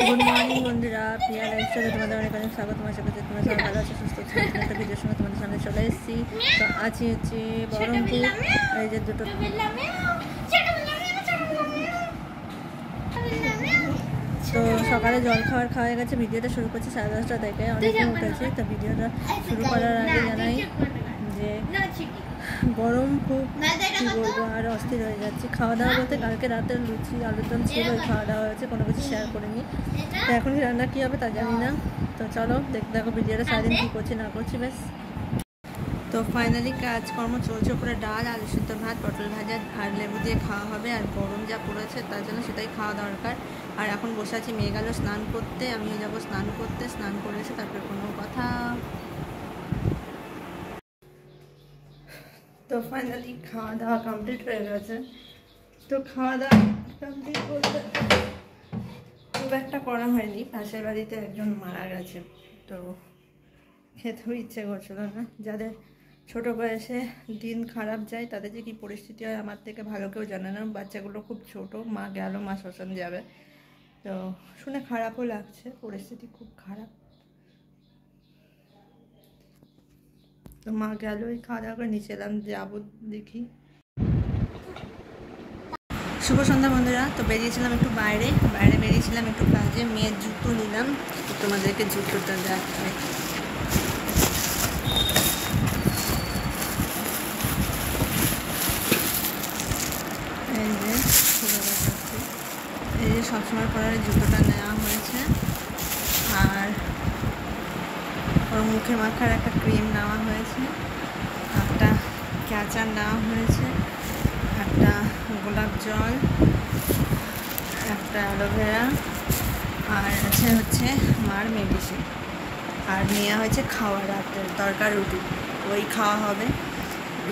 Good morning বন্ধুরা, প্রিয়া লাইফস্টাইলে তোমাদের অনেক অনেক স্বাগত। আশা করছি তোমরা সবাই ভালো আছো, সুস্থ আছো। একটা ভিডিওর সঙ্গে তোমাদের সামনে চলে এসেছি। তো আছি হচ্ছে বহরমপুর। এই যে দুটো তো সকালে জল খাওয়া গেছে। ভিডিওটা শুরু করছি 10:30 থেকে, অনেকক্ষণ উঠেছি। তো ভিডিওটা শুরু করার আগে জানাই যে গরম খুব, কী বলবো, আর অস্থির হয়ে যাচ্ছে। খাওয়া দাওয়া বলতে কালকে রাতের লুচি আলুর দম ছিল, ওই খাওয়া দাওয়া হয়েছে, কোনো কিছু শেয়ার করিনি। তো এখন রান্না কী হবে তা জানি না। তো চলো দেখো ভিডিওটা সারাদিন কী করছি না করছি। বেশ, তো ফাইনালি কাজকর্ম চলছে। করে ডাল, আলু সিদ্ধ, ভাত, পটল ভাজা আর লেবু দিয়ে খাওয়া হবে। আর গরম যা পড়েছে তার জন্য সেটাই খাওয়া দরকার। আর এখন বসে আছি, মেয়ে গেল স্নান করতে, আমিও যাবো স্নান করতে। স্নান করে এসে তারপরে কোনো কথা। তো ফাইনালি খাওয়া দাওয়া কমপ্লিট হয়ে গেছে। তো খাওয়া দাওয়া কমপ্লিট করতে খুব একটা করা হয়নি। পাশের বাড়িতে একজন মারা গেছে, তো খেতেও ইচ্ছে করছিল না। যাদের ছোটো বয়সে দিন খারাপ যায় তাদের যে কী পরিস্থিতি হয় আমার থেকে ভালো কেউ জানে না। বাচ্চাগুলো খুব ছোট, মা গেল, মা শ্মশান যাবে। তো শুনে খারাপও লাগছে, পরিস্থিতি খুব খারাপ। তো মা গেল, ওই খাওয়া দাওয়া করে নিচে এলাম, যাবো দেখি। শুভ সন্ধ্যা বন্ধুরা। তো বেরিয়েছিলাম একটু বাইরে বেরিয়েছিলাম একটু কাজে। মেয়ের জুতো নিলাম, তোমাদেরকে জুতোটা দেখাই। এই যে এই যে সবসময় পরার জুতোটা নেওয়া হয়েছে। আর ওর মুখে মাখার একটা ক্রিম নেওয়া হয়েছে, একটা ক্যাচার নেওয়া হয়েছে, একটা গোলাপ জল, একটা অ্যালোভেরা, আর হচ্ছে মার মেডিসিন। আর নেওয়া হয়েছে খাওয়া, রাতের তরকার রুটি, ওই খাওয়া হবে।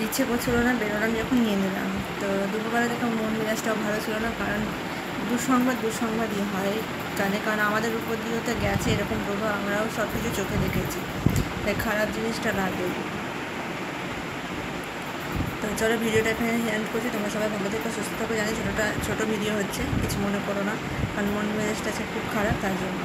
ইচ্ছে করছিল না, বেরোলাম যখন নিয়ে নিলাম। তো দুপুরবেলা দেখে মন মেজাজটাও ভালো ছিল না, কারণ দুঃসংবাদই হয় কারণ আমাদের উপর দিয়েও তো গেছে এরকম প্রভাব, আমরাও সব কিছু চোখে দেখেছি। তাই খারাপ জিনিসটা লাগে। তো চলো ভিডিওটা এখানে এন্ড করছি। তোমরা সবাই ভালো থেকো, সুস্থ থাকো। জানি ছোটো ভিডিও হচ্ছে, কিছু মনে করো না, কারণ মন মেজাজটা আছে খুব খারাপ, তার জন্য।